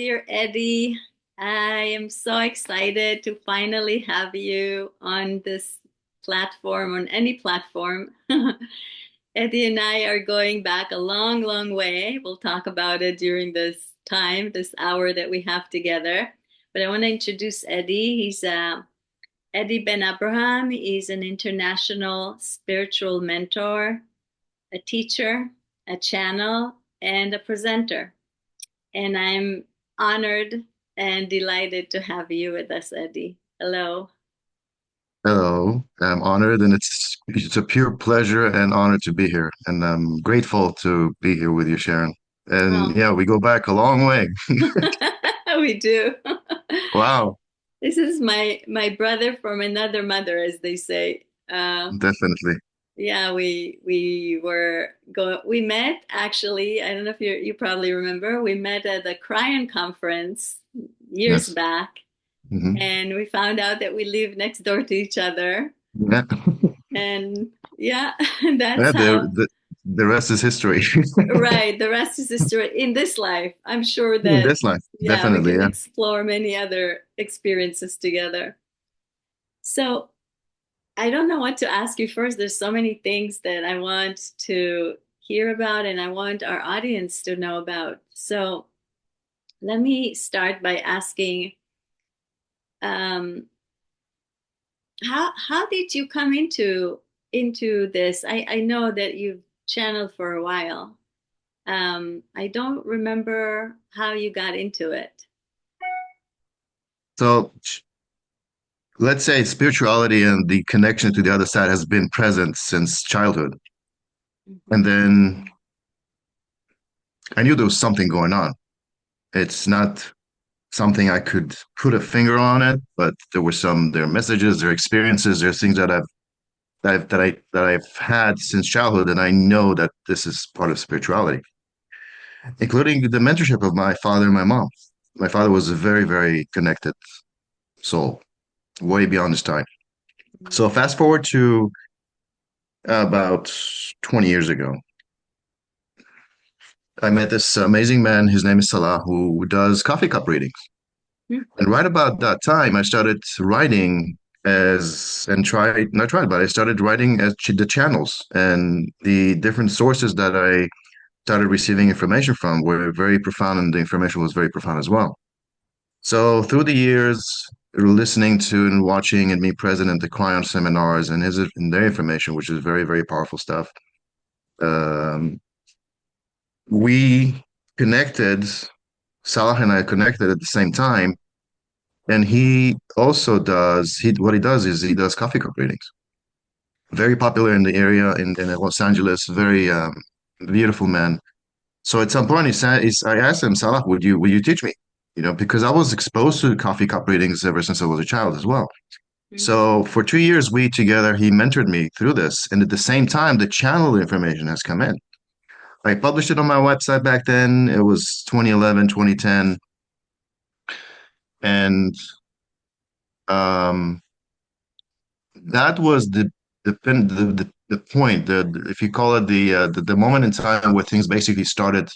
dear Eddie. I am so excited to finally have you on this platform, on any platform. Eddie and I are going back a long, long way. We'll talk about it during this time, this hour that we have together. But I want to introduce Eddie. He's Eddie BenAbraham. He's an international spiritual mentor, a teacher, a channel, and a presenter. And I'm honored and delighted to have you with us, Eddie. Hello. Hello, I'm honored, and it's a pure pleasure and honor to be here, and I'm grateful to be here with you, Sharon. And Oh, yeah, we go back a long way. we do. Wow, This is my brother from another mother, as they say. definitely. Yeah, we met actually. I don't know if you probably remember. We met at the Cryon conference years Yes. back, Hmm. and we found out that we live next door to each other. Yeah. And yeah, Yeah, that's how. the rest is history. Right, the rest is history in this life. I'm sure In that, this life, yeah, we definitely. can Yeah. explore many other experiences together. So, I don't know what to ask you first. There's so many things that I want to hear about and I want our audience to know about. So, let me start by asking, um, how did you come into this? I know that you've channeled for a while. I don't remember how you got into it. So let's say spirituality and the connection to the other side has been present since childhood, Mhm. and then I knew there was something going on. It's not something I could put a finger on it, but there are messages, there are experiences, there are things that I've had since childhood, and I know that this is part of spirituality, including the mentorship of my father and my mom. My father was a very, very connected soul, way beyond his time. So fast forward to about 20 years ago. I met this amazing man. His name is Salah, who does coffee cup readings. Mhm. And right about that time, I started writing as and tried not tried, but I started writing as the channels and the different sources that I started receiving information from were very profound, and the information was very profound as well. So through the years, listening to and watching and being present at the Client seminars and their information, which is very, very powerful stuff, um, we connected. Salah and I connected at the same time. And he also does he what he does is he does coffee cup readings. Very popular in the area in Los Angeles. Very beautiful man. So at some point I asked him, Salah, would you teach me? You know, because I was exposed to coffee cup readings ever since I was a child as well. Mhm. So for 2 years we together he mentored me through this. And at the same time, the channel information has come in. I published it on my website back then. It was 2011, 2010. And um that was the point, if you call it the moment in time where things basically started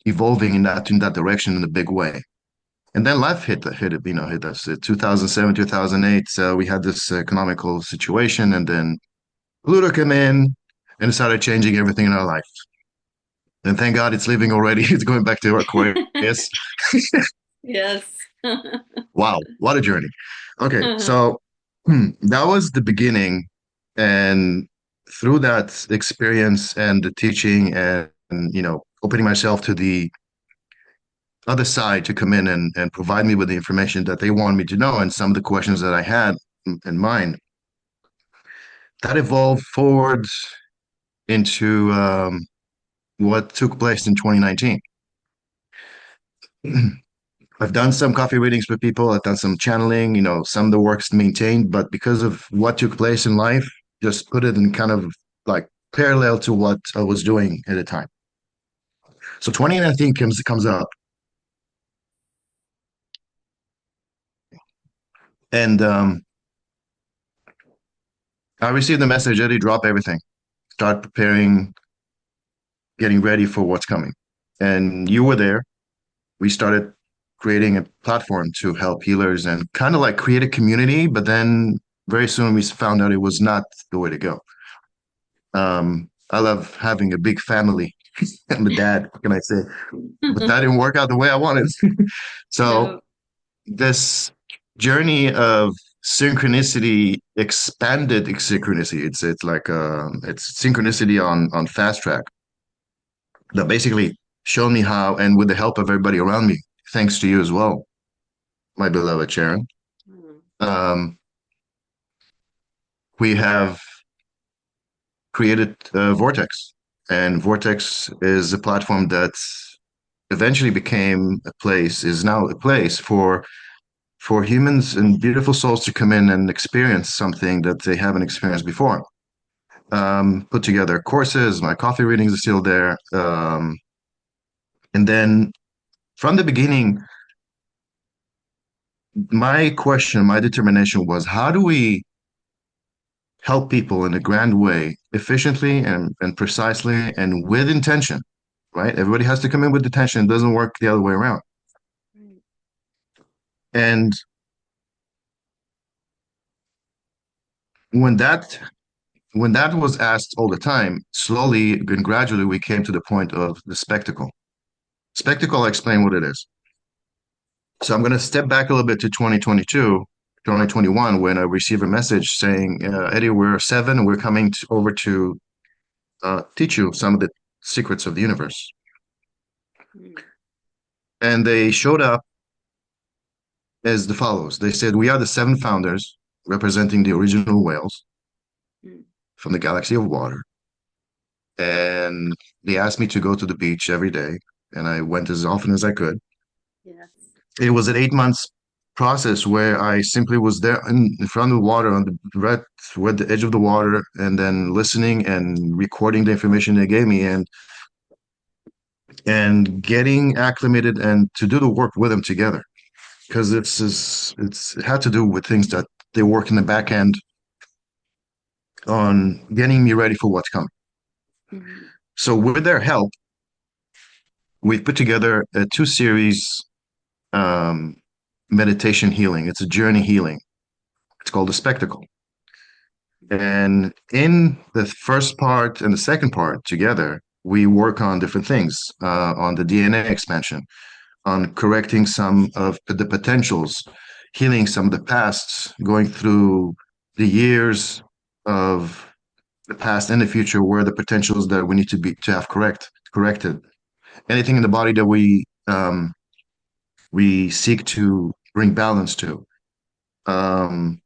evolving in that direction in a big way. And then life hit us. 2007, 2008, we had this economical situation, and then Pluto came in and it started changing everything in our life. And thank God it's leaving already. It's going back to Aquarius. Yes. Wow, what a journey. Okay, so that was the beginning. And through that experience and the teaching and opening myself to the other side to come in and provide me with the information that they wanted me to know and some of the questions that I had in mind, that evolved forward into what took place in 2019. I've done some coffee readings with people. I've done some channeling, some of the work's maintained, but because of what took place in life, just put it in kind of like parallel to what I was doing at the time. So 2019 comes up, and I received the message, Eddie, drop everything, start preparing, getting ready for what's coming. And you were there. We started creating a platform to help healers and kind of like create a community. But then very soon we found out it was not the way to go. I love having a big family. I'm a dad, what can I say? But that didn't work out the way I wanted. So No. this journey of synchronicity, expanded synchronicity. It's like it's synchronicity on fast track that basically showed me how, and with the help of everybody around me, thanks to you as well, my beloved Sharon. Mm. Um, we have created Vortex, and Vortex is a platform that eventually became a place, is now a place for humans and beautiful souls to come in and experience something that they haven't experienced before. Put together courses, my coffee readings are still there. And then from the beginning, my question, my determination was how do we help people in a grand way, efficiently and precisely and with intention, right? Everybody has to come in with intention. It doesn't work the other way around. Right. And when that when that was asked all the time, slowly and gradually we came to the point of the spectacle. Spectacle, I'll explain what it is. So I'm going to step back a little bit to 2022, 2021, when I received a message saying, Eddie, we're seven and we're coming over to teach you some of the secrets of the universe. Mm. And they showed up as the follows. They said, we are the seven founders representing the original whales Mm. from the galaxy of water. And they asked me to go to the beach every day. And I went as often as I could. Yes. It was an 8 months process where I simply was there in front of the water on the right with the edge of the water and then listening and recording the information they gave me and getting acclimated and to do the work with them together because it had to do with things that they work in the back end on getting me ready for what's coming. Mm. So with their help, we've put together a two series um, meditation healing. It's a journey healing. It's called the spectacle. And in the first part and the second part together, we work on different things, on the DNA expansion, on correcting some of the potentials, healing some of the pasts, going through the years of the past and the future where the potentials that we need to have corrected. Anything in the body that we seek to bring balance to. Um,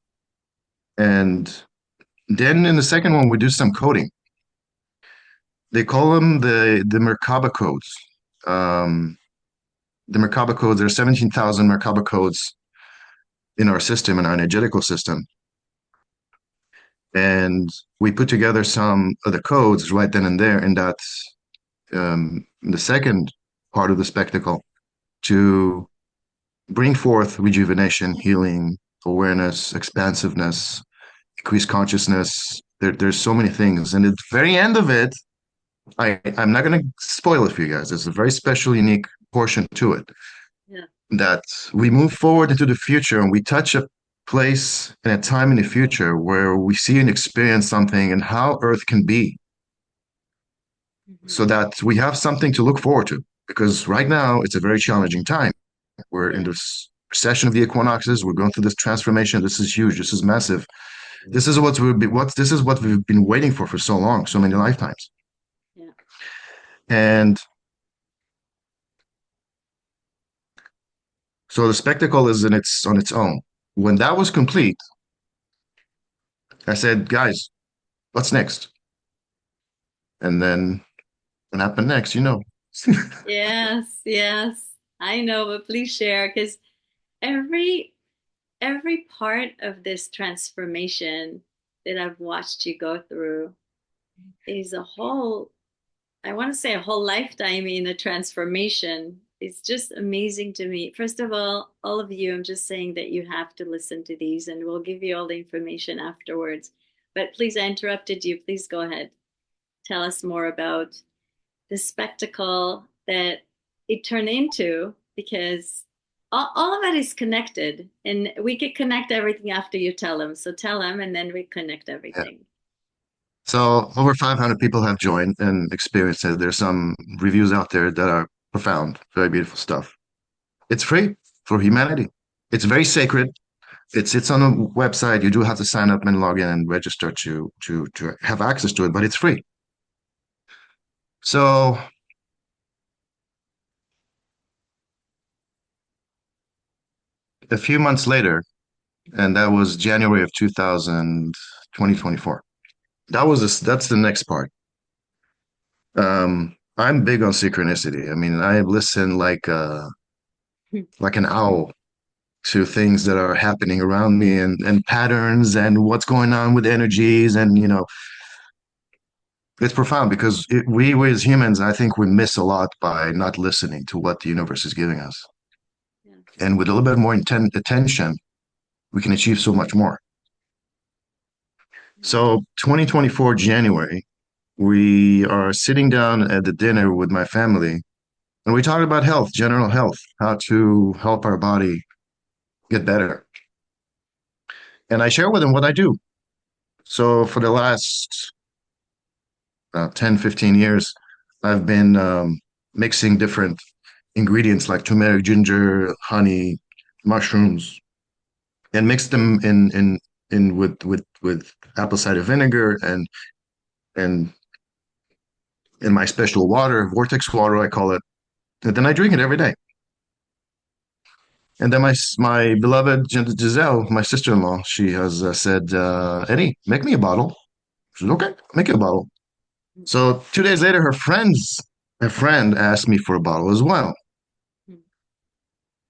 and then in the second one, we do some coding. They call them the Merkaba codes. Um, the Merkaba codes, there are 17,000 Merkaba codes in our system, in our energetical system. And we put together some of the codes right then and there in that the second part of the spectacle to bring forth rejuvenation, healing, awareness, expansiveness, increased consciousness. There's so many things. And at the very end of it, I'm not going to spoil it for you guys. There's a very special, unique portion to it Yeah. that we move forward into the future and we touch a place and a time in the future where we see and experience something and how Earth can be Mm-hmm. so that we have something to look forward to. Because right now, it's a very challenging time. We're in Yeah. this recession of the equinoxes. We're going through this transformation. This is huge. This is massive. This is what we've been waiting for so long, so many lifetimes. Yeah. And so the spectacle is on its own. When that was complete, I said, guys, what's next? And then what happened next, you know. Yes. Yes. I know, but please share because every every part of this transformation that I've watched you go through is a whole, I want to say a whole lifetime in a transformation. It's just amazing to me. First of all of you, I'm just saying that you have to listen to these and we'll give you all the information afterwards. But please, I interrupted you. Please go ahead. Tell us more about the spectacle that it turned into because all of it is connected, and we could connect everything after you tell them. So tell them, and then we connect Yeah. everything. So over 500 people have joined and experienced it. There's some reviews out there that are profound, very beautiful stuff. It's free for humanity. It's very sacred. It's on a website. You do have to sign up and log in and register to have access to it, but it's free. So a few months later, and that was January of 2024. That's the next part. I'm big on synchronicity. I mean, I listen like an owl to things that are happening around me and patterns and what's going on with energies. And, it's profound because we as humans, I think we miss a lot by not listening to what the universe is giving us. Yeah. And with a little bit more attention, we can achieve so much more. So 2024 January, we are sitting down at the dinner with my family, and we talk about health, general health, how to help our body get better. And I share with them what I do. So for the last 10, 15 years, I've been mixing different ingredients like turmeric, ginger, honey, mushrooms, and mix them in with apple cider vinegar and in my special water, vortex water, I call it. And then I drink it every day. And then my beloved Giselle, my sister-in-law, she has said, Eddie, make me a bottle. She said, okay, make you a bottle. So 2 days later, her friend asked me for a bottle as well.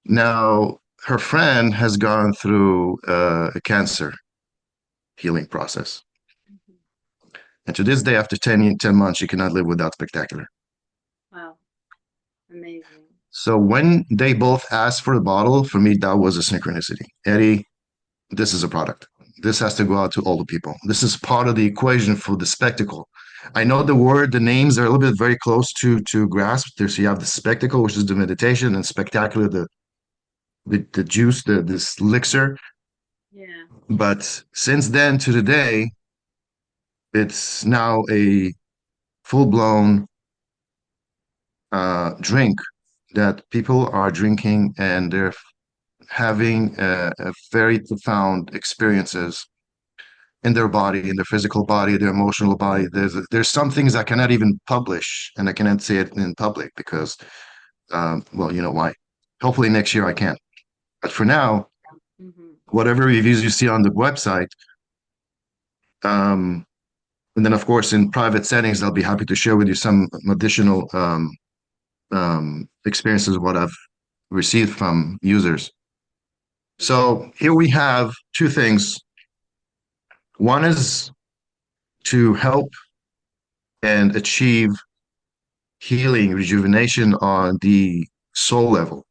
Now, her friend has gone through a cancer healing process. And to this day, after 10 months, she cannot live without spectacular. Wow, amazing. So when they both asked for the bottle, for me, that was a synchronicity. Eddie, this is a product. This has to go out to all the people. This is part of the equation for the spectacle. I know the names are a little bit very close to grasp. There's you have the spectacle, which is the meditation, and spectacular, the juice, this elixir. Yeah. But since then to today, it's now a full-blown drink that people are drinking, and they're having a very profound experiences in their body, in their physical body, their emotional body. There's some things I cannot even publish, and I cannot say it in public because, well, you know why. Hopefully next year I can. But for now, Mm-hmm. whatever reviews you see on the website, um, and then of course in private settings, I'll be happy to share with you some additional experiences of what I've received from users. So here we have two things. One is to help and achieve healing, rejuvenation on the soul level,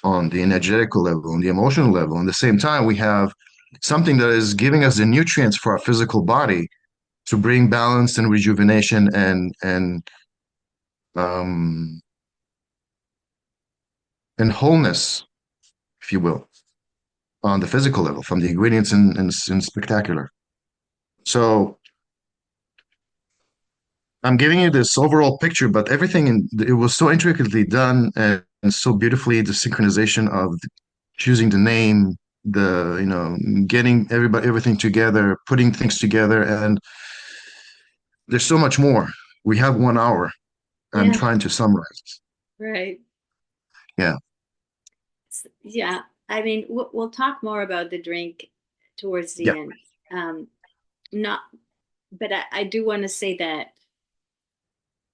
on the energetical level, on the emotional level. And at the same time, we have something that is giving us the nutrients for our physical body to bring balance and rejuvenation um, and wholeness, if you will, on the physical level from the ingredients in spectacular. So I'm giving you this overall picture, but it was so intricately done and so beautifully the synchronization of choosing the name, the getting everything together, putting things together, and there's so much more. We have 1 hour. I'm Yeah, trying to summarize. right. Yeah, Yeah, I mean, we'll talk more about the drink towards yeah, the end. Um, not, but I do want to say that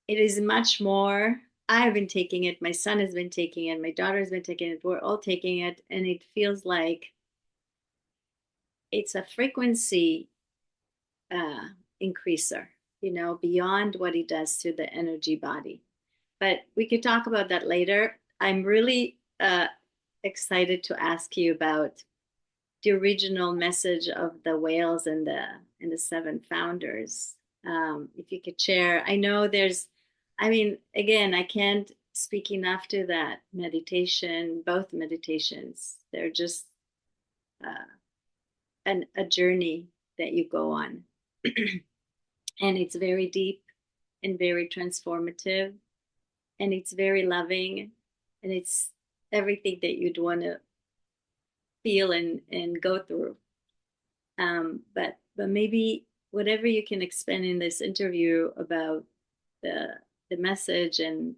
it is much more. I've been taking it. My son has been taking it. My daughter's been taking it. We're all taking it, and it feels like it's a frequency uh, increaser. Beyond what it does to the energy body. But we could talk about that later. I'm really excited to ask you about the original message of the whales and the seven founders. If you could share, I know I mean, again, I can't speaking after that meditation, both meditations, they're just a journey that you go on. And it's very deep and very transformative, and it's very loving, and it's everything that you'd want to feel and go through. But maybe whatever you can expand in this interview about the message and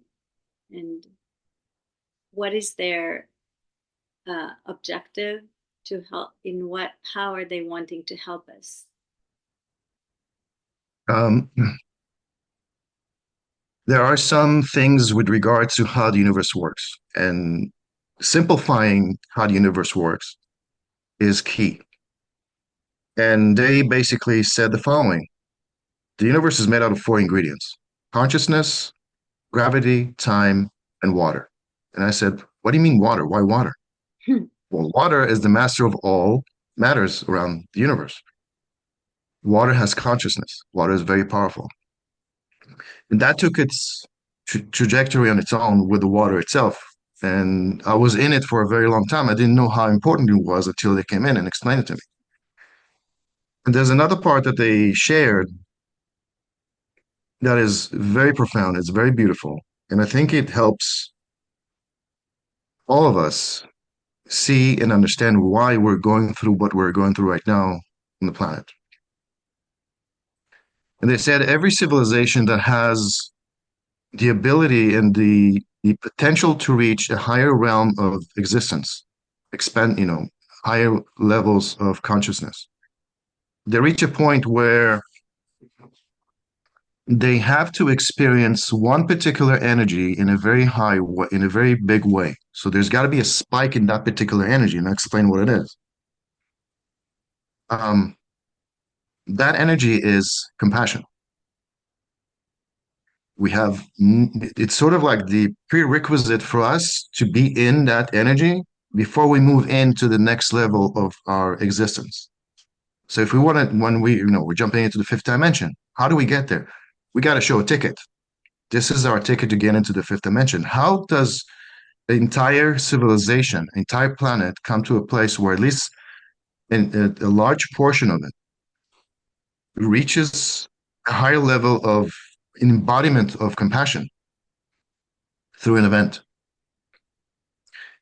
what is their objective to help, in what, how are they wanting to help us? Um, there are some things with regards to how the universe works, and simplifying how the universe works is key. And they basically said the following: the universe is made out of four ingredients: consciousness, gravity, time, and water. And I said, what do you mean water? Why water? Well, water is the master of all matters around the universe. Water has consciousness. Water is very powerful. And that took its trajectory on its own with the water itself. And I was in it for a very long time. I didn't know how important it was until they came in and explained it to me. And there's another part that they shared that is very profound. It's very beautiful. And I think it helps all of us see and understand why we're going through what we're going through right now on the planet. And they said every civilization that has the ability and the potential to reach a higher realm of existence, expand, higher levels of consciousness, they reach a point where they have to experience one particular energy in a very high way, in a very big way. So there's got to be a spike in that particular energy, and I'll explain what it is. Um, that energy is compassion. We have, it's sort of like the prerequisite for us to be in that energy before we move into the next level of our existence. So if we want to, when we're jumping into the fifth dimension, how do we get there? We got to show a ticket. This is our ticket to get into the fifth dimension. How does the entire civilization, entire planet come to a place where at least a large portion of it reaches a higher level of embodiment of compassion through an event?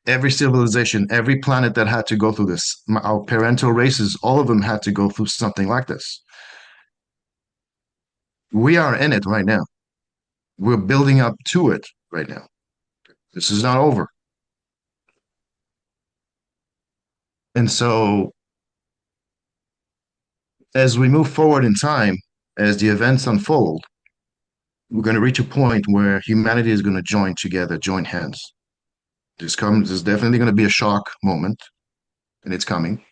Every civilization, every planet that had to go through this, our parental races, all of them had to go through something like this. We are in it right now. We're building up to it right now. This is not over. And so, as we move forward in time, as the events unfold, we're going to reach a point where humanity is going to join together, join hands. There's definitely going to be a shock moment, and it's coming.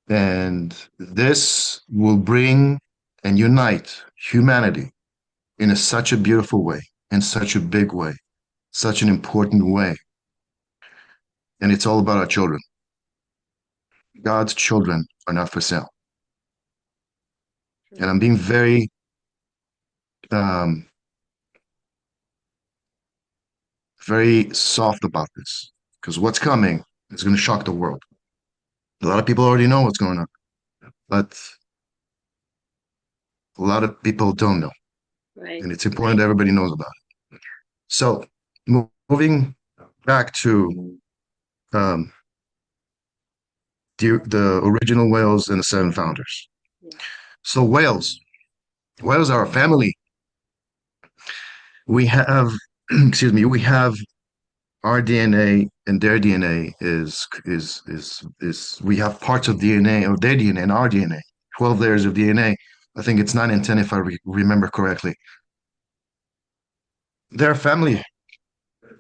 And this will bring and unite humanity in such a beautiful way, in such a big way, such an important way. And it's all about our children. God's children are not for sale. And I'm being very um, very soft about this, because what's coming is going to shock the world. A lot of people already know what's going on, but a lot of people don't know. Right. And it's important that everybody knows about it. So, moving back to um, the original whales and the seven founders. Yeah. So, whales are a family. We have, excuse me, we have our DNA and their DNA is we have parts of DNA of their DNA and our DNA, 12 layers of DNA. I think it's 9 and 10 if I remember correctly. They're a family,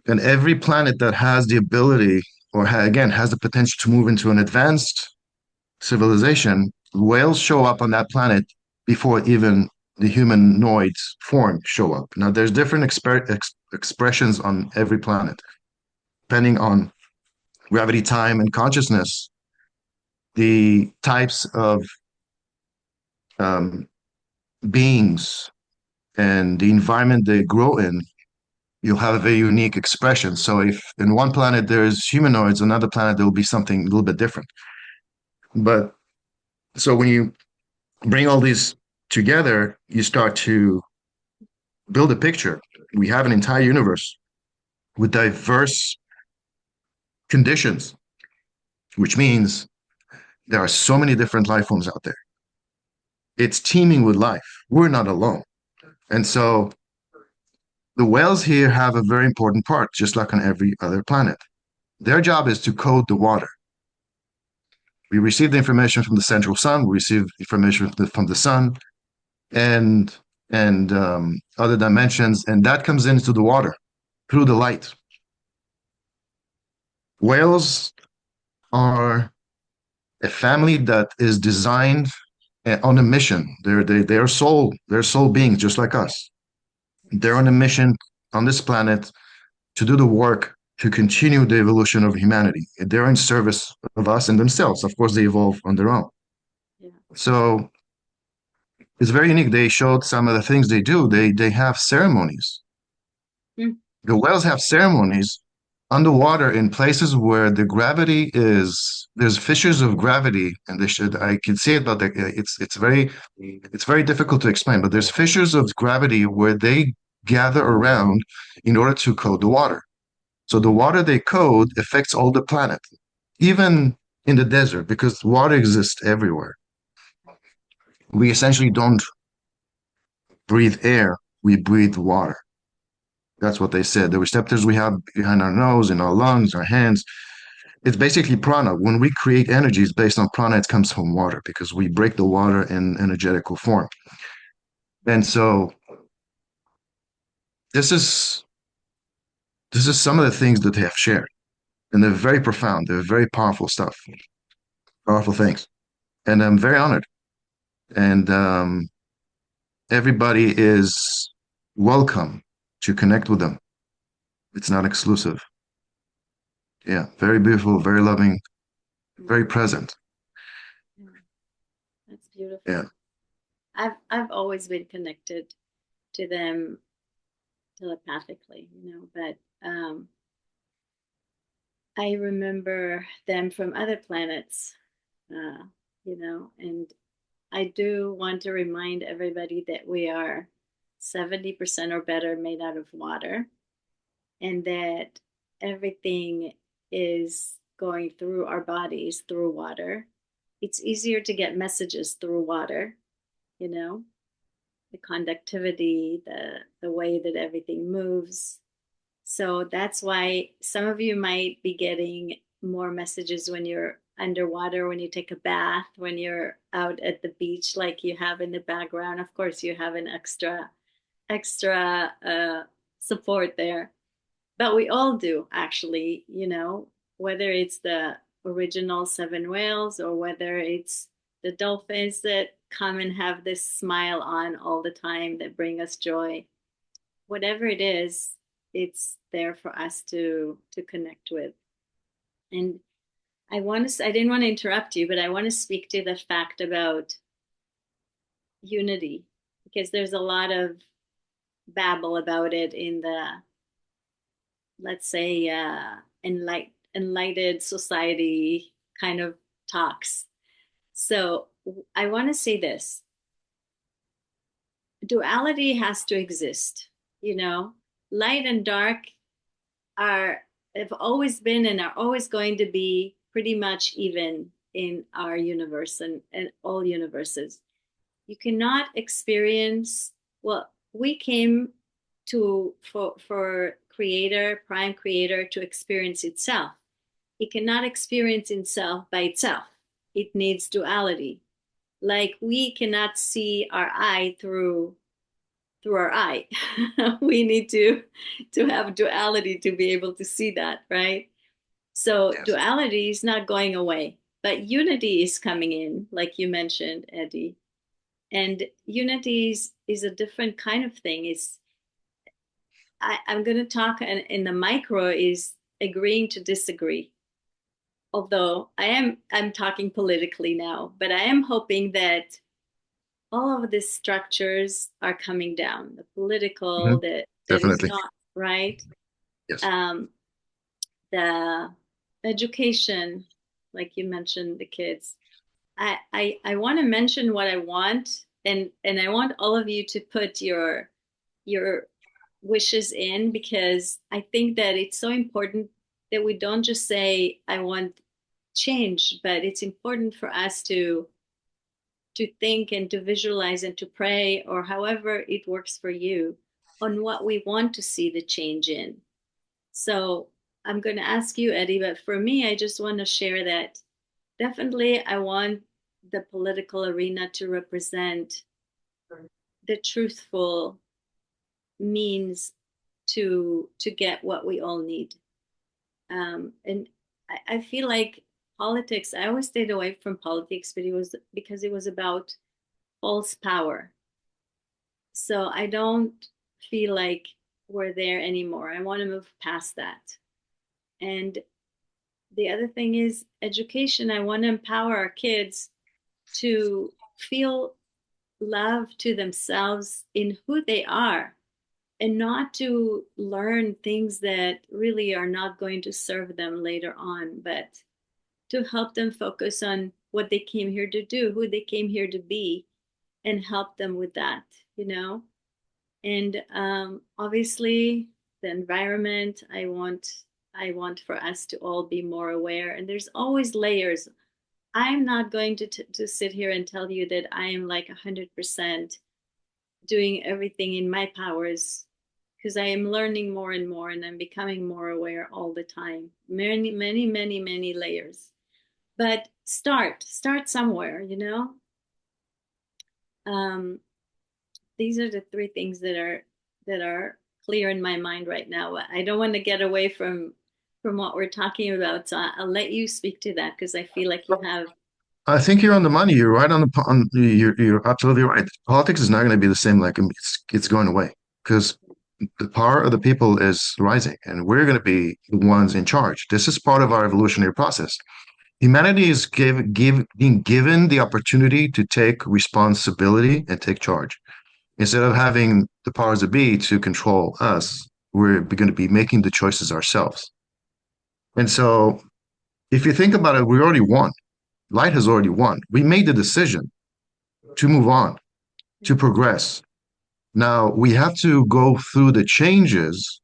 and every planet that has the ability or again has the potential to move into an advanced civilization, whales show up on that planet before even the humanoids form show up. Now, there's different expressions on every planet, depending on gravity, time, and consciousness. The types of um, beings and the environment they grow in, you'll have a very unique expression. So if in one planet there's humanoids, another planet there will be something a little bit different. But so when you bring all these together, you start to build a picture. We have an entire universe with diverse conditions, which means there are so many different life forms out there. It's teeming with life. We're not alone. And so the whales here have a very important part, just like on every other planet. Their job is to code the water. We receive the information from the central sun, we receive information from the sun and other dimensions, and that comes into the water through the light. Whales are a family that is designed on a mission. They're soul beings just like us. They're on a mission on this planet to do the work to continue the evolution of humanity. They're in service of us and themselves. Of course, they evolve on their own. Yeah. So it's very unique. They showed some of the things they do. They have ceremonies. Mm. The whales have ceremonies underwater in places where the gravity is there's fissures of gravity, and they should I can see it, but it's very difficult to explain. But there's fissures of gravity where they gather around in order to code the water. So the water they code affects all the planet, even in the desert, because water exists everywhere. We essentially don't breathe air, we breathe water. That's what they said. The receptors we have behind our nose, in our lungs, our hands, it's basically prana. When we create energies based on prana, it comes from water because we break the water in energetical form. And so this is this is some of the things that they have shared. And they're very profound. They're very powerful stuff, powerful things. And I'm very honored. And everybody is welcome to connect with them. It's not exclusive. Yeah, very beautiful, very loving, very present. Yeah. That's beautiful. Yeah. I've always been connected to them telepathically, but I remember them from other planets, and I do want to remind everybody that we are 70% or better made out of water, and that everything is going through our bodies through water. It's easier to get messages through water, you know, the conductivity, the way that everything moves. So that's why some of you might be getting more messages when you're underwater, when you take a bath, when you're out at the beach, like you have in the background. Of course, you have an extra support there. But we all do, actually, whether it's the original seven whales or whether it's the dolphins that come and have this smile on all the time that bring us joy. Whatever it is, it's there for us to connect with. And I didn't want to interrupt you, but I want to speak to the fact about unity, because there's a lot of babble about it in the, let's say, enlightened society kind of talks. So I want to say this: duality has to exist. Light and dark are have always been and are always going to be pretty much even in our universe and all universes. You cannot experience, well, we came to for creator, prime creator, to experience itself. It cannot experience itself by itself. It needs duality. Like we cannot see our eye through our eye. We need to have duality to be able to see that, right? So Yes. duality is not going away, but unity is coming in, like you mentioned, Eddie. And unity is a different kind of thing. I'm going to talk in the micro is agreeing to disagree. Although I'm talking politically now, but I am hoping that all of these structures are coming down. The Hmm. political, that is Definitely. not right. Yes. Um, the education, like you mentioned, the kids. I want to mention what I want, and I want all of you to put your wishes in, because I think that it's so important that we don't just say I want change, but it's important for us to think and to visualize and to pray, or however it works for you, on what we want to see the change in. So I'm going to ask you, Eddie, but for me, I just want to share that definitely I want the political arena to represent the truthful means to get what we all need. And I feel like politics, I always stayed away from politics, but it was because it was about false power. So I don't feel like we're there anymore. I want to move past that. And the other thing is education. I want to empower our kids to feel love to themselves in who they are, and not to learn things that really are not going to serve them later on, but to help them focus on what they came here to do, who they came here to be, and help them with that, you know? And obviously, the environment, I want for us to all be more aware. And there's always layers. I'm not going to sit here and tell you that I am like 100% doing everything in my powers, because I am learning more and more, and I'm becoming more aware all the time. Many, many, many, many layers. But start somewhere, you know? Um, these are the three things that are clear in my mind right now. I don't want to get away from what we're talking about, so I'll let you speak to that, because I feel like you have. I think you're on the money. You're right on you're absolutely right. Politics is not going to be the same. Like it's going away because the power of the people is rising, and we're going to be the ones in charge. This is part of our evolutionary process. Humanity is being given the opportunity to take responsibility and take charge. Instead of having the powers that be to control us, we're going to be making the choices ourselves. And so, if you think about it, we already won. Light has already won. We made the decision to move on, to progress. Now we have to go through the changes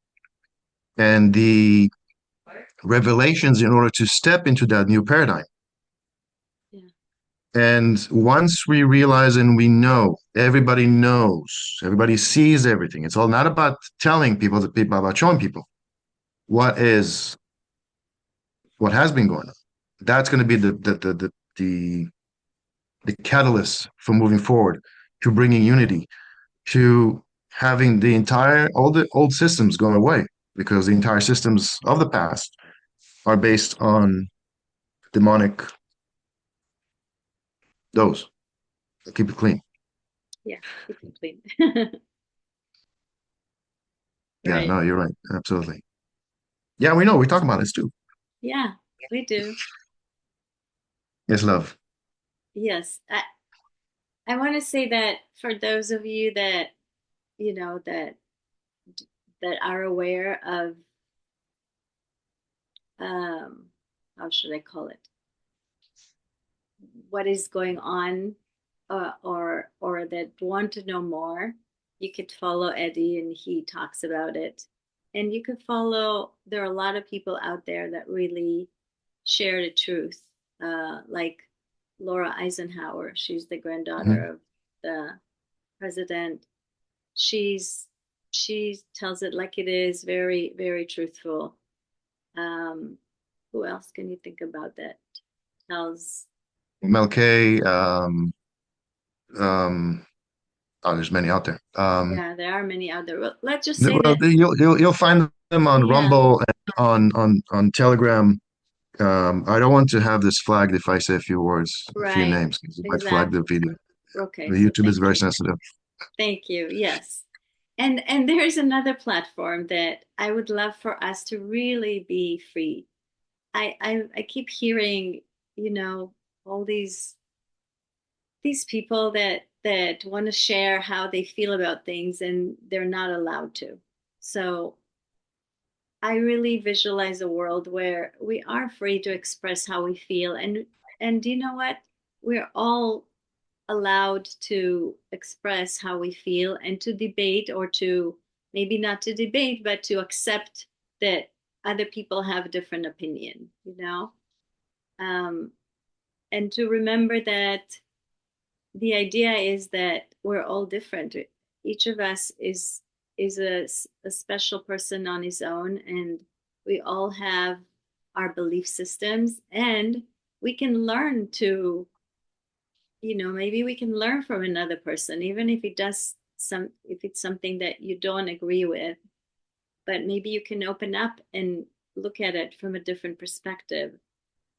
and the revelations in order to step into that new paradigm. Yeah. And once we realize and we know, everybody knows, everybody sees everything. It's all not about telling people, it's about showing people what is what has been going on. That's going to be the the catalyst for moving forward, to bringing unity, to having all the old systems go away, because the entire systems of the past are based on demonic those. Keep it clean. Yeah, keep it clean. Yeah, Right. no, you're right. Absolutely. Yeah, we know. We talk about this too. Yeah, we do. It's love. Yes. I want to say that for those of you that, you know, that are aware of, um how should I call it, what is going on, or that want to know more, you could follow Eddie, and he talks about it. And you could follow, there are a lot of people out there that really share the truth, like Laura Eisenhower. She's the granddaughter Mhm. of the president. She's she tells it like it is, very, very truthful. Um, who else can you think about that tells? MLK, um, oh, there's many out there. Yeah, there are many out there. Well, let's just say Well, that. you'll find them on Yeah, Rumble and on Telegram. I don't want to have this flagged if I say a few words, a few right. names, because it might flag the Exactly. video. Okay, The so YouTube is thank very you. sensitive. Thank you. Yes. And there's another platform that I would love for us to really be free. I keep hearing, you know, all these people that that want to share how they feel about things and they're not allowed to. So I really visualize a world where we are free to express how we feel. And you know what? We're all allowed to express how we feel and to debate, or to maybe not to debate, but to accept that other people have a different opinion, you know? Um, and to remember that the idea is that we're all different. Each of us is a special person on his own, and we all have our belief systems, and we can learn to, maybe we can learn from another person, even if if it's something that you don't agree with, but maybe you can open up and look at it from a different perspective,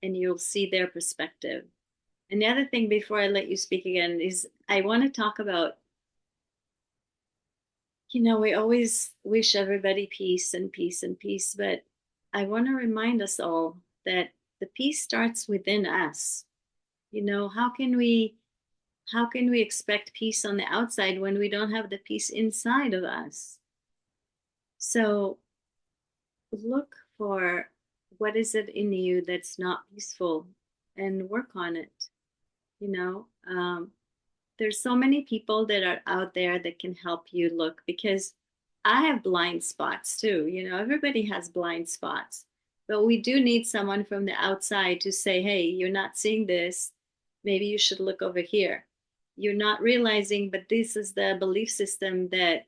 and you'll see their perspective. And the other thing before I let you speak again is I want to talk about, we always wish everybody peace and peace and peace, but I want to remind us all that the peace starts within us. How can we expect peace on the outside when we don't have the peace inside of us? So look for what is it in you that's not peaceful and work on it. You know, there's so many people that are out there that can help you look, because I have blind spots too. Everybody has blind spots, but we do need someone from the outside to say, hey, you're not seeing this. Maybe you should look over here. You're not realizing, but this is the belief system that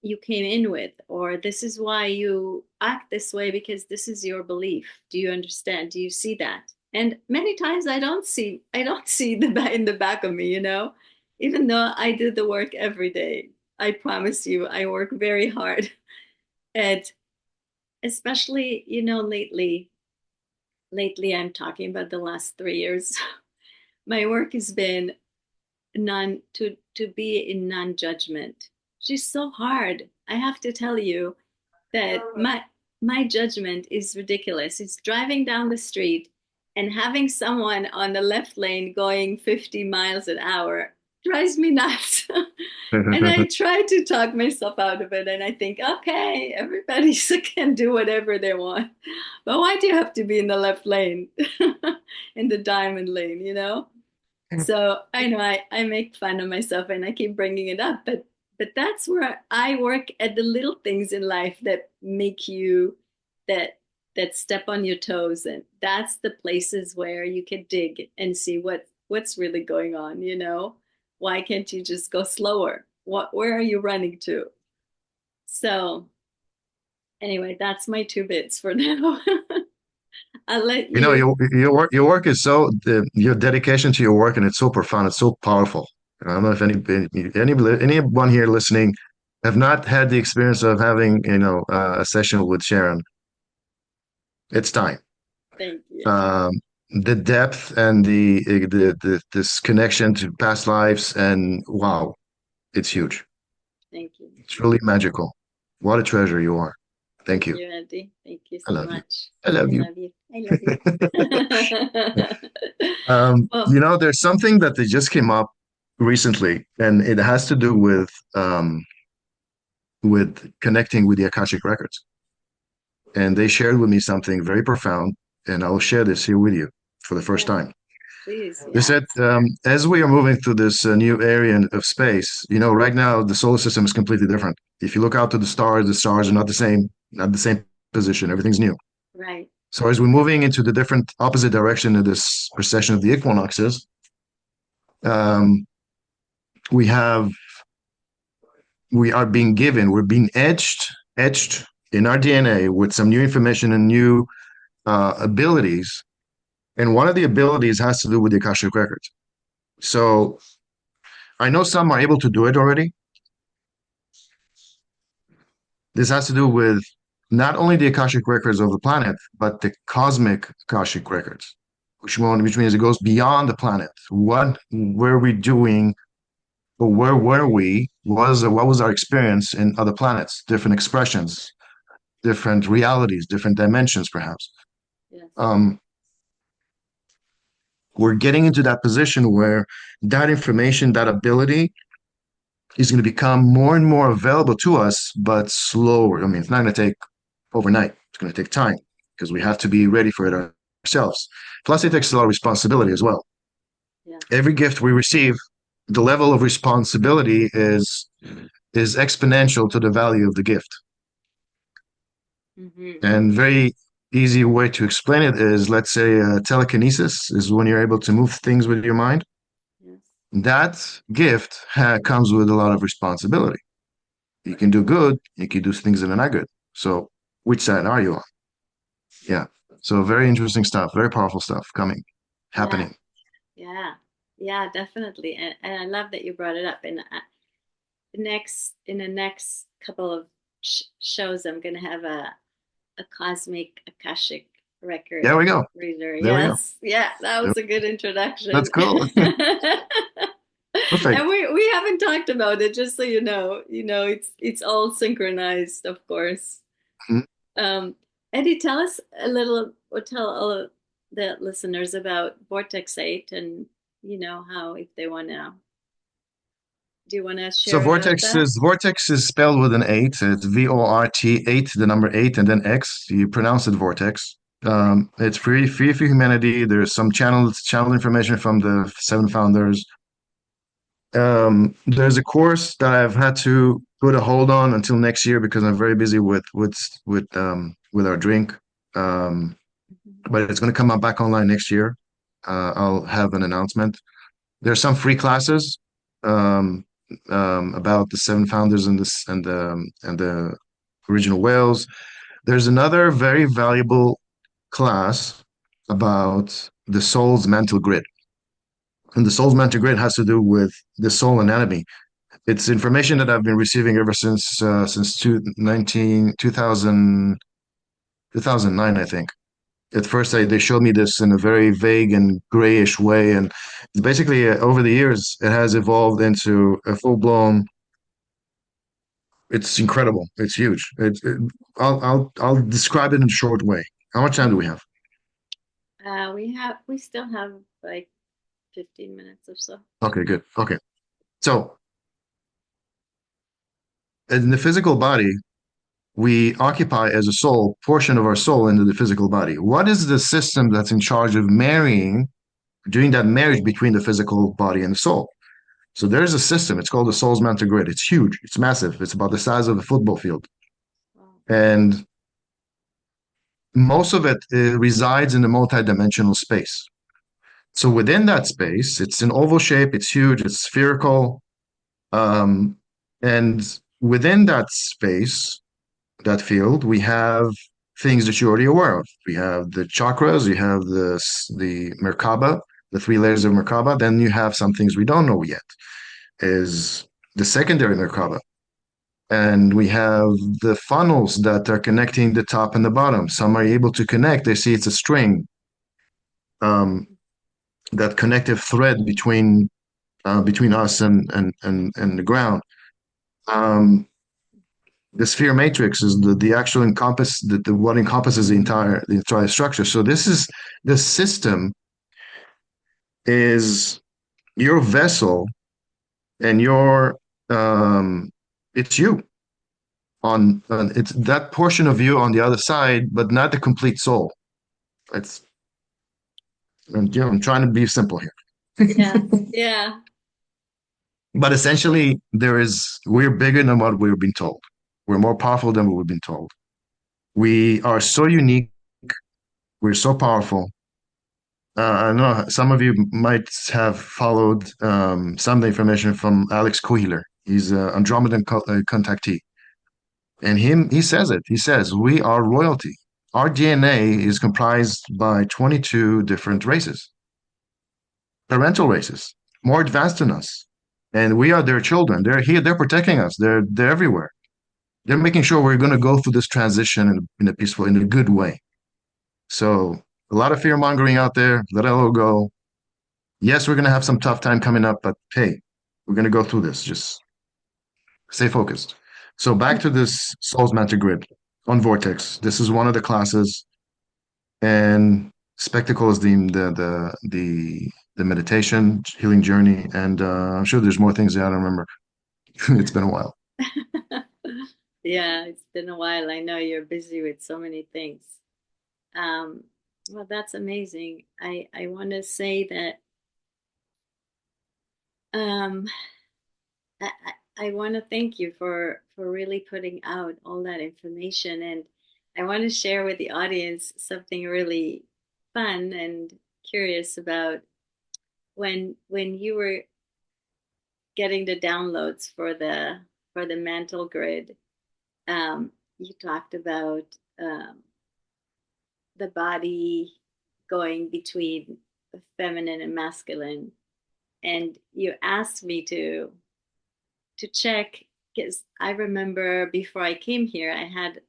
you came in with, or this is why you act this way, because this is your belief. Do you understand? Do you see that? And many times I don't see in the back of me, even though I do the work every day. I promise you, I work very hard. And especially, lately I'm talking about the last 3 years. My work has been non to be in non-judgment. She's so hard. I have to tell you that my judgment is ridiculous. It's driving down the street and having someone on the left lane going 50 miles an hour drives me nuts. And I try to talk myself out of it, and I think, okay, everybody can do whatever they want, but why do you have to be in the left lane, in the diamond lane? So I know I make fun of myself and I keep bringing it up, but that's where I work at the little things in life that make you that that step on your toes, and that's the places where you can dig and see what's really going on. Why can't you just go slower? Where are you running to? So anyway, that's my 2 bits for now. I'll let You know, you. your work is your dedication to your work, and it's so profound, it's so powerful. I don't know if anyone here listening have not had the experience of having, a session with Sharon. It's time. Thank you. Um, the depth and the this connection to past lives, and wow, it's huge. Thank you. It's really magical. What a treasure you are. Thank Thank you. you, Andy. Thank you I so love you. much. I love I you. love you. I love you. Well, There's something that they just came up recently, and it has to do with connecting with the Akashic records. And they shared with me something very profound, and I will share this here with you for the first yes, time. please, They said, yes. as we are moving through this new area of space, right now the solar system is completely different. If you look out to the stars are not the same position. Everything's new. Right. So as we're moving into the different opposite direction of this precession of the equinoxes, um, we have we're being etched in our DNA with some new information and new abilities. And one of the abilities has to do with the Akashic records. So I know some are able to do it already. This has to do with not only the Akashic records of the planet, but the cosmic Akashic records, which means it goes beyond the planet. What were we doing, or where were we? What was our experience in other planets? Different expressions, different realities, different dimensions, perhaps. Yes. Um, we're getting into that position where that information, that ability is going to become more and more available to us, but slower. I mean, it's not going to take overnight. It's going to take time because we have to be ready for it ourselves. Plus, it takes a lot of responsibility as well. Yeah. Every gift we receive, the level of responsibility is exponential to the value of the gift. Mm-hmm. And very easy way to explain it is, let's say, telekinesis is when you're able to move things with your mind. Yes. That gift comes with a lot of responsibility. You can do good, you can do things that are not good. So, which side are you on? Yeah. So, very interesting stuff, very powerful stuff coming, Yeah. happening. Yeah. Yeah, definitely. And I love that you brought it up. And in the next couple of shows, I'm going to have a cosmic akashic record There we go. reader. There we go. Yes. Yeah, that was a good That's introduction. cool. And Perfect. we haven't talked about it, just so you know. It's all synchronized, of course. Mhm. Um, Eddie, tell us a little, or tell all of the listeners about Vortex 8 and how if they want to, do you want to So share about vortex that? is vortex is spelled with an eight. It's VORT eight, the number eight, and then X. You pronounce it vortex. It's free for humanity. There's some channel information from the seven founders. There's a course that I've had to put a hold on until next year because I'm very busy with our drink. Um, Mhm. but it's going to come back online next year. I'll have an announcement. There's some free classes um, about the seven founders and the original whales. There's another very valuable class about the soul's mental grid. And the soul's mental grid has to do with the soul anatomy. It's information that I've been receiving ever since 2009, I think. At first, they showed me this in a very vague and grayish way, and basically, over the years, it has evolved into a full-blown. It's incredible. It's huge. I'll describe it in a short way. How much time do we have? We still have like 15 minutes or so. Okay, good. Okay, so in the physical body, we occupy as a soul portion of our soul into the physical body. What is the system that's in charge of doing that marriage between the physical body and the soul? So there's a system. It's called the soul's mental grid. It's huge. It's massive. It's about the size of a football field. Wow. And most of it resides in the multidimensional space. So within that space, it's an oval shape. It's huge. It's spherical. Um, and within that space, that field, we have things that you're already aware of. We have the chakras. You have the Merkaba, the three layers of Merkaba. Then you have some things we don't know yet. Is the secondary Merkaba. And we have the funnels that are connecting the top and the bottom. Some are able to connect. They see it's a string, um, that connective thread between us and the ground. Um, the sphere matrix is the actual the what encompasses the entire structure. So the system is your vessel and your it's you on it's that portion of you on the other side, but not the complete soul. It's I'm trying to be simple here. Yes. Yeah. But essentially, we're bigger than what we've been told. We're more powerful than what we've been told. We are so unique. We're so powerful. I know some of you might have followed some of the information from Alex Kuhler. He's an Andromedan contactee. And he says it. He says, we are royalty. Our DNA is comprised by 22 different races, parental races, more advanced than us. And we are their children. They're here. They're protecting us. They're everywhere. They're making sure we're going to go through this transition in a good way. So a lot of fear mongering out there. Let it all go. Yes, we're going to have some tough time coming up, but hey, we're going to go through this. Just stay focused. So back to this Soul's Mentor Grid on Vortex. This is one of the classes. And Spectacle is the meditation healing journey, and I'm sure there's more things that I don't remember. It's been a while. Yeah, it's been a while. I know you're busy with so many things. Um, well, that's amazing. I want to say that um, I want to thank you for really putting out all that information, and I want to share with the audience something really fun and curious about when you were getting the downloads for the mantle grid. You talked about um, the body going between feminine and masculine, and you asked me to check because I remember before I came here, I had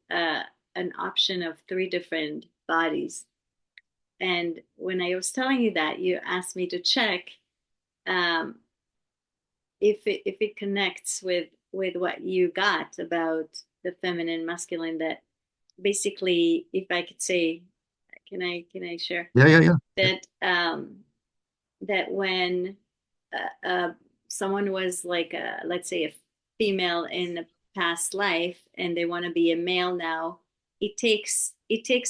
an option of three different bodies. And when I was telling you that, you asked me to check um, if it connects with what you got about the feminine, masculine. That basically, if I could say, can I share Yeah, yeah, yeah. that that when uh, uh, someone was like let's say a female in a past life and they want to be a male now, it takes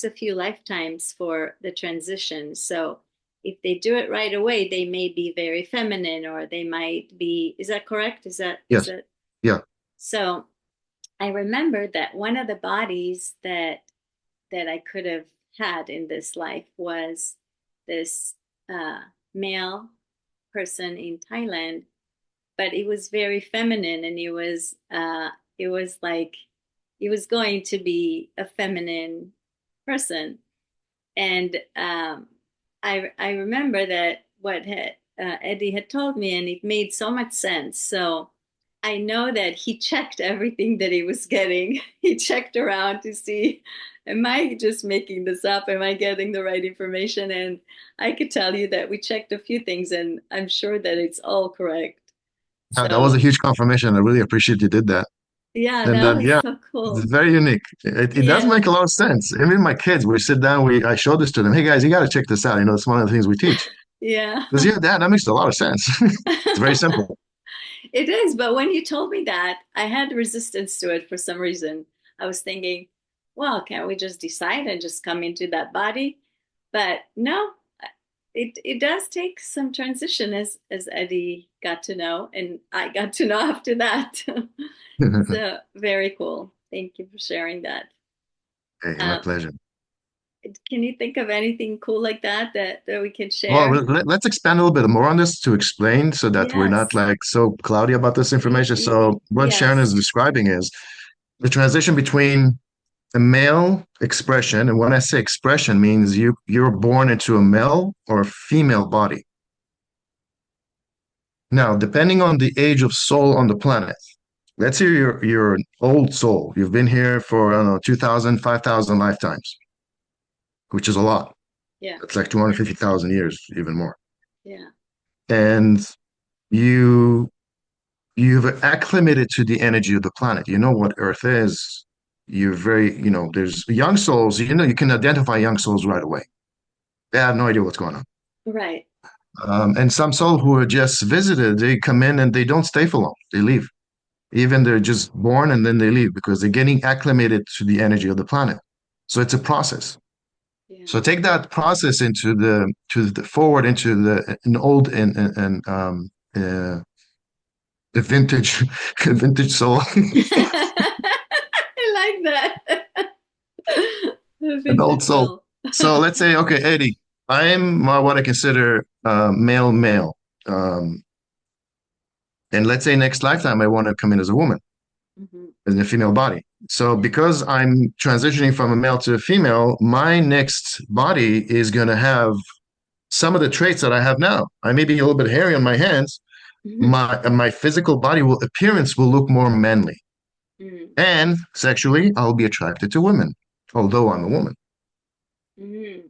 a few lifetimes for the transition. So if they do it right away, they may be very feminine, or they might be. Is that correct? Is Yes. that Yeah. so? I remember that one of the bodies that I could have had in this life was this uh, male person in Thailand, but it was very feminine, and it was like it was going to be a feminine person. And I remember that Eddie had told me, and it made so much sense. So I know that he checked everything that he was getting. He checked around to see, am I just making this up? Am I getting the right information? And I could tell you that we checked a few things, and I'm sure that it's all correct. That was a So huge confirmation. I really appreciate you did that. yeah, And that then, was yeah, so it's cool. very unique. It does Yeah, make a lot of sense. Even my kids, we sit down, I show this to them. Hey guys, you got to check this out. It's one of the things we teach. yeah. Because yeah, that makes a lot of sense. It's very simple. It is, but when you told me that, I had resistance to it for some reason. I was thinking, well, can't we just decide and just come into that body? But no, it does take some transition, as Eddie got to know, and I got to know after that. So very cool. Thank you for sharing that. Hey, my Um, pleasure. can you think of anything cool like that we can Well, share? let's expand a little bit more on this to explain so that we're not Yes. like so cloudy about this information. So, what Sharon is Yes. describing is the transition between a male expression, and when I say expression, means you're born into a male or a female body. Now, depending on the age of soul on the planet, let's say you're an old soul. You've been here for, I don't know, 2,000, 5,000 lifetimes, which is a lot. Yeah. It's like 250,000 years, even more. Yeah. And you you've acclimated to the energy of the planet. You know what Earth is. You're very, there's young souls, you can identify young souls right away. They have no idea what's going on. Right. And some soul who are just visited, they come in and they don't stay for long. They leave. Even they're just born and then they leave because they're getting acclimated to the energy of the planet. So it's a process. Yeah. So take that process into the forward into the an old and the vintage vintage soul, I like that. an old Vintage soul. soul. So let's say, okay, Eddie, I'm what I consider male male. Um, and let's say next lifetime I want to come in as a woman, Mhm. in a female body. So Yeah. because I'm transitioning from a male to a female, my next body is going to have some of the traits that I have now. I may be a little bit hairy on my hands. Mhm. My physical body will appearance will look more manly, Mhm. and sexually I'll be attracted to women, although I'm a woman. Mhm.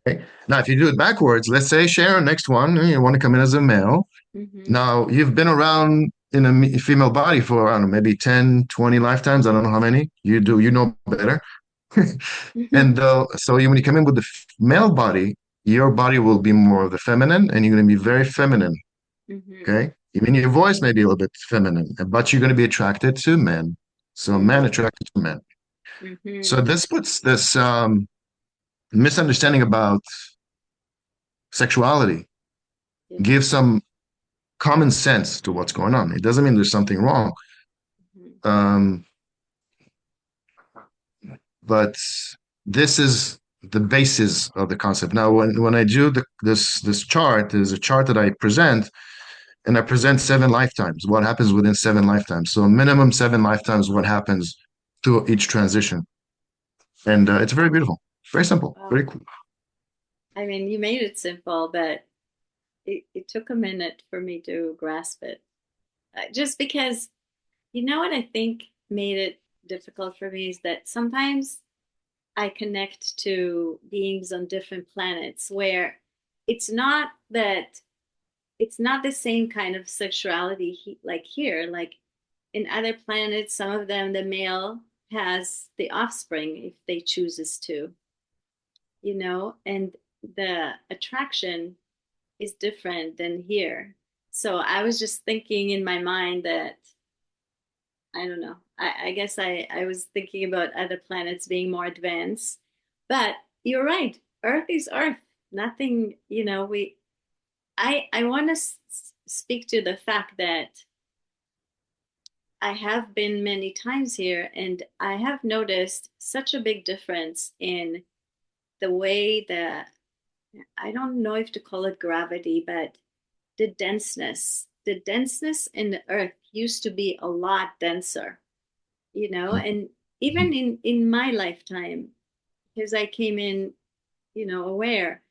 Okay. Now, if you do it backwards, let's say Sharon, next one, you want to come in as a male. Mhm. Now, you've been around in a female body for, I don't know, maybe 10, 20 lifetimes. I don't know how many. You know better. Mhm. And so when you come in with the male body, your body will be more of the feminine, and you're going to be very feminine. Mm-hmm. Okay. Even your voice may be a little bit feminine, but you're going to be attracted to men. So men Mm-hmm. attracted to men. So Mm-hmm. this puts this misunderstanding about sexuality, Yeah. gives some common sense to what's going on. It doesn't mean there's something wrong. Mm-hmm. Um, but this is the basis of the concept. Now, when I do this chart, there's a chart that I present, and I present 7 lifetimes. What happens within 7 lifetimes? So minimum 7 lifetimes. What happens to each transition? And it's very beautiful, very simple, Wow. very cool. I mean, you made it simple, but it took a minute for me to grasp it. Just because, you know what I think made it difficult for me is that sometimes I connect to beings on different planets where it's not that it's not the same kind of sexuality like here. Like in other planets, some of them, the male has the offspring if they chooses to, and the attraction is different than here. So I was just thinking in my mind that I don't know. I guess I was thinking about other planets being more advanced, but you're right. Earth is Earth. Nothing, I want to speak to the fact that I have been many times here and I have noticed such a big difference in the way that I don't know if to call it gravity, but the denseness in the earth used to be a lot denser, and even in my lifetime, because I came in, aware,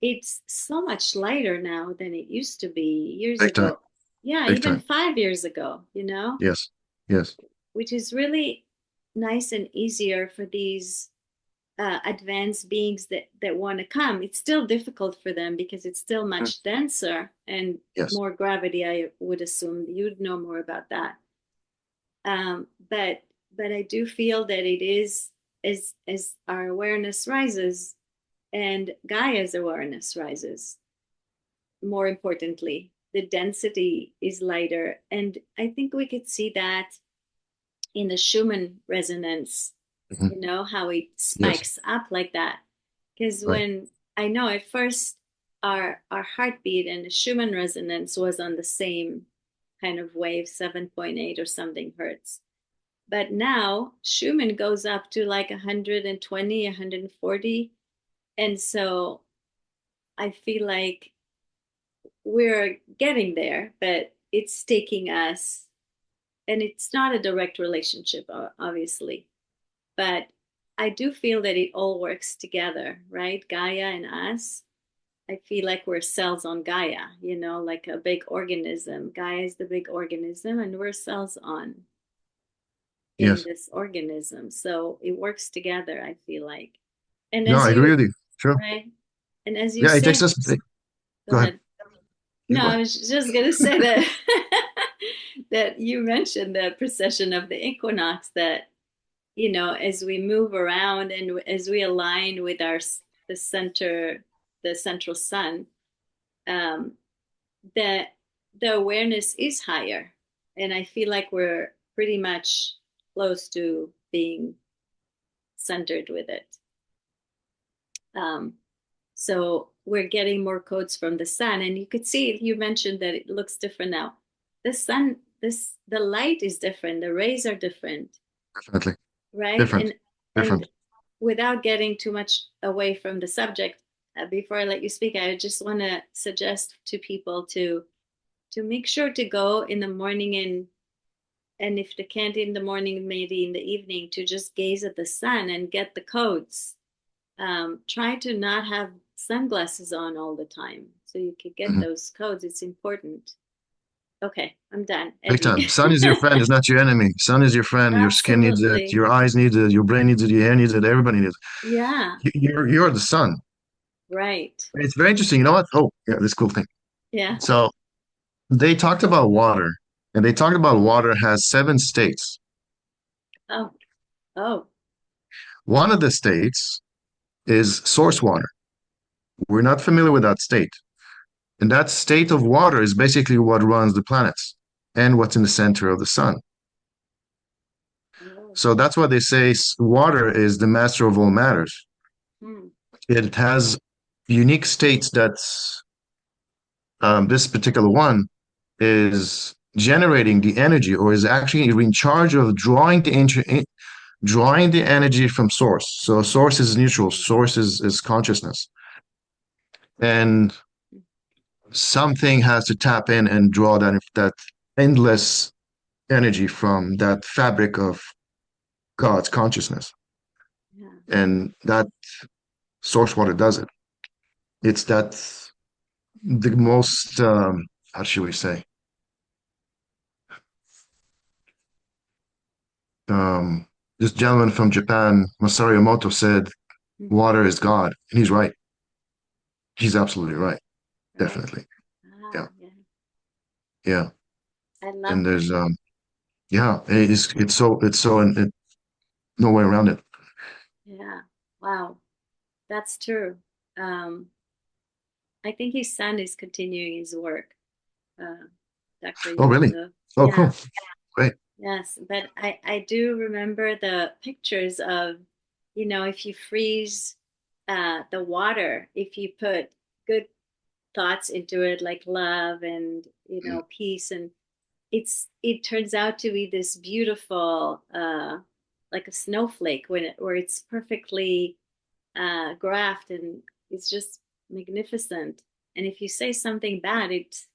it's so much lighter now than it used to be years Big time, ago. Yeah, big even time. 5 years ago, Yes, yes, which is really nice and easier for these advanced beings that want to come. It's still difficult for them because it's still much denser and yes. more gravity. I would assume you'd know more about that. But I do feel that it is as our awareness rises and Gaia's awareness rises. More importantly, the density is lighter, and I think we could see that in the Schumann resonance, Mhm. how it Yes, spikes up like that. Because right. when I know at first our heartbeat and the Schumann resonance was on the same kind of wave, 7.8 or something hertz. But now Schumann goes up to like 120, 140. And so I feel like we're getting there, but it's taking us, and it's not a direct relationship, obviously, but I do feel that it all works together, right? Gaia and us. I feel like we're cells on Gaia, like a big organism. Gaia is the big organism, and we're cells on in Yes. this organism. So it works together, I feel like. And No, as I agree you, with you. Sure. right? And as you Yeah, it takes said, us. go Go ahead. ahead. You No, go I ahead. was just gonna say that that you mentioned the precession of the equinox that as we move around and as we align with the center, the central sun, um, that the awareness is higher, and I feel like we're pretty much close to being centered with it. Um, so we're getting more codes from the sun, and you could see you mentioned that it looks different now. The sun, the light is different, the rays are different, Definitely. right? Different. And Different. without getting too much away from the subject, before I let you speak, I just want to suggest to people to make sure to go in the morning, and if they can't in the morning, maybe in the evening, to just gaze at the sun and get the codes. Try to not have sunglasses on all the time so you could get Mhm. those codes. It's important. Okay, I'm done, Big Eddie. time. Sun is your friend, is not your enemy. Sun is your friend. Your skin needs it. Absolutely. Your eyes need it. Your brain needs it. Your hair needs it. Everybody needs Yeah, it. You're the sun. right. It's very interesting. You know what? Oh, yeah, this cool thing. Yeah. So they talked about water, and they talked about water has 7 states. Oh, oh, One of the states is source water. We're not familiar with that state. And that state of water is basically what runs the planets and what's in the center of the sun. Oh. So that's why they say water is the master of all matters. Hmm. It has unique states that's this particular one is generating the energy or is actually in charge of drawing the energy from source. So source is neutral, source is consciousness. And something has to tap in and draw that endless energy from that fabric of God's consciousness. Yeah. And that source water does it. It's that the most how should we say? Um, this gentleman from Japan, Masaru Emoto, said Mhm. water is God. And he's right. He's absolutely right. Right. Definitely. Ah, Yeah. yeah. Yeah. I love And that. there's yeah, it's so and no way around it. Yeah. Wow. That's true. Um, I think his son is continuing his work, uh, Dr. Oh, really? Emoto. Oh, Yeah. cool. Great. Yes. But I do remember the pictures of, if you freeze the water, if you put good thoughts into it, like love and, peace, and it turns out to be this beautiful, like a snowflake where it's perfectly graphed, and it's just magnificent. And if you say something bad, it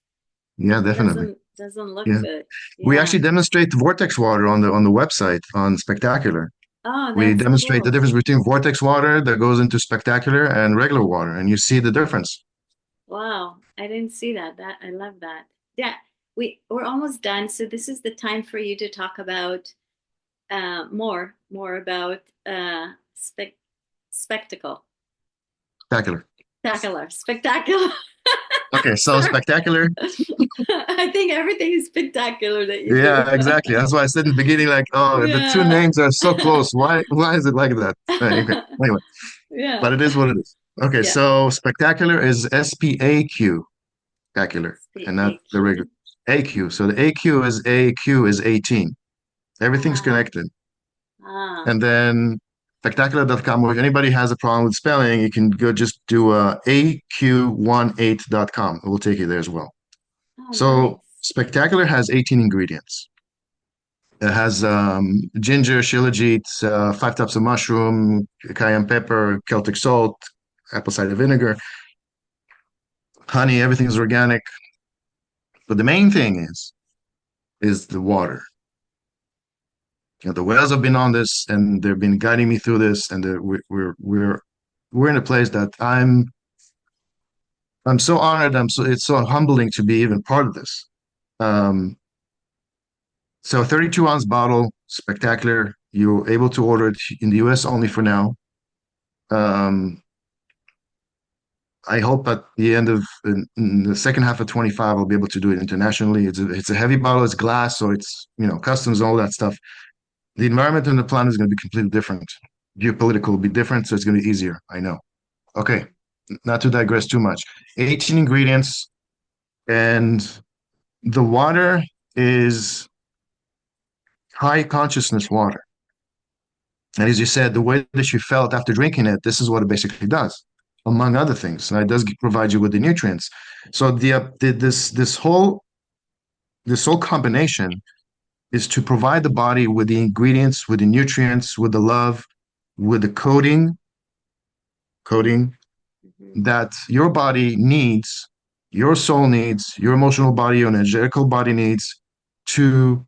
Yeah, definitely. doesn't look Yeah. good. We Yeah. actually demonstrate vortex water on the website on Spectacular. Oh, We that's demonstrate the cool. difference between vortex water that goes into Spectacular and regular water, and you see the difference. Wow, I didn't see that. I love that. Yeah, we're almost done. So this is the time for you to talk about more about spectacle, Spectacular. spectacular. Okay, so Sorry. Spectacular. I think everything is spectacular that you do. Yeah, exactly. That's why I said in the beginning, like, oh, the two Yeah. names are so close. Why is it like that? Okay. Anyway, but Yeah. it is what it is. Okay, Yeah. so Spectacular is SPAQ, spectacular, and not the regular SPAQ. AQ. So the AQ is 18. Everything's Ah, connected. ah. And then spectacular.com, if anybody has a problem with spelling, you can go just do aq18.com. It will take you there as well. Oh, So nice. Spectacular has 18 ingredients. It has ginger, shilajit, 5 types of mushroom, cayenne pepper, Celtic salt, apple cider vinegar, honey. Everything is organic. But the main thing is the water. The whales have been on this, and they've been guiding me through this, and we're in a place that I'm so honored. It's so humbling to be even part of this. Um, so 32-ounce bottle, spectacular. You're able to order it in the US only for now. Um, I hope at the end of in the second half of 25, I'll be able to do it internationally. It's a heavy bottle, it's glass, so it's customs and all that stuff. The environment on the planet is going to be completely different. Geopolitical will be different, so it's going to be easier. I know. Okay, not to digress too much. 18 ingredients, and the water is high consciousness water. And as you said, the way that you felt after drinking it, this is what it basically does, among other things. And it does provide you with the nutrients. So this whole combination is to provide the body with the ingredients, with the nutrients, with the love, with the coding Mhm. that your body needs, your soul needs, your emotional body, your energetical body needs to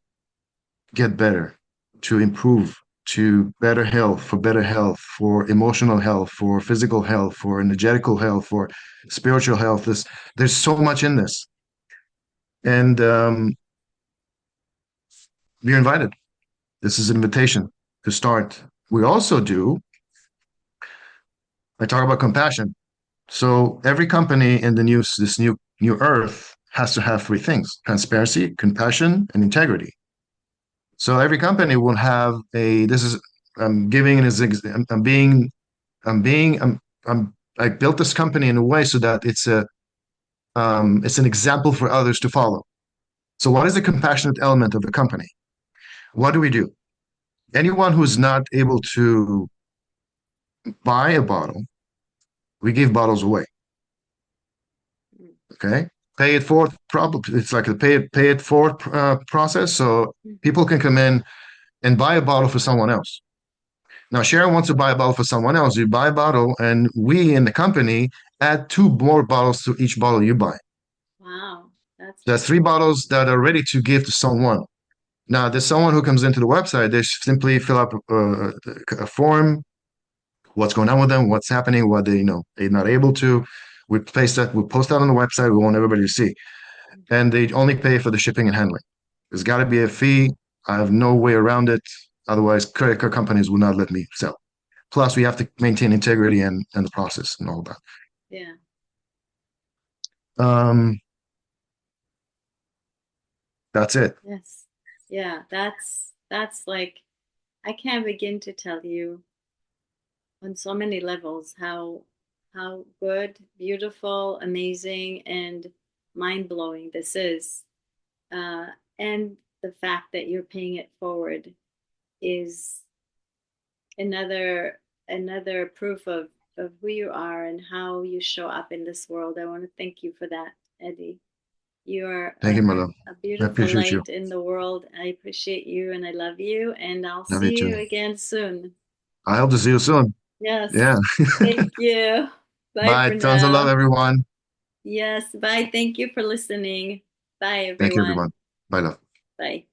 get better, to improve, to better health, for emotional health, for physical health, for energetical health, for spiritual health. There's so much in this. And you're invited. This is an invitation to start. We also do, I talk about compassion. So every company in this new earth has to have three things: transparency, compassion, and integrity. So every company will have a. This is I'm giving an I'm being I'm I built this company in a way so that it's an example for others to follow. So, what is the compassionate element of the company? What do we do? Anyone who's not able to buy a bottle, we give bottles away. Okay, pay it forth. Probably it's like a pay it forth process. So people can come in and buy a bottle for someone else. Now, Sharon wants to buy a bottle for someone else. You buy a bottle, and we in the company add two more bottles to each bottle you buy. Wow, that's There's three bottles that are ready to give to someone. Now, there's someone who comes into the website. They simply fill up a form. What's going on with them? What's happening? What they're not able to. We paste that. We post that on the website. We want everybody to see, and they only pay for the shipping and handling. There's got to be a fee. I have no way around it. Otherwise, credit card companies will not let me sell. Plus, we have to maintain integrity and the process and all that. yeah. Um, that's it. Yes. Yeah, that's like I can't begin to tell you on so many levels how good, beautiful, amazing, and mind-blowing this is. Uh, and the fact that you're paying it forward is another proof of who you are and how you show up in this world. I want to thank you for that, Eddie. You are Thank you, my love. a I beautiful appreciate you. light in the world. I appreciate you and I love you. And I'll Love you see too. you again soon. I hope to see you soon. Yes. Yeah. Thank you. Bye Bye. for Tons of love, now. everyone. Yes. Bye. Thank you for listening. Bye, Thank you, everyone. everyone. Bye, love. Bye.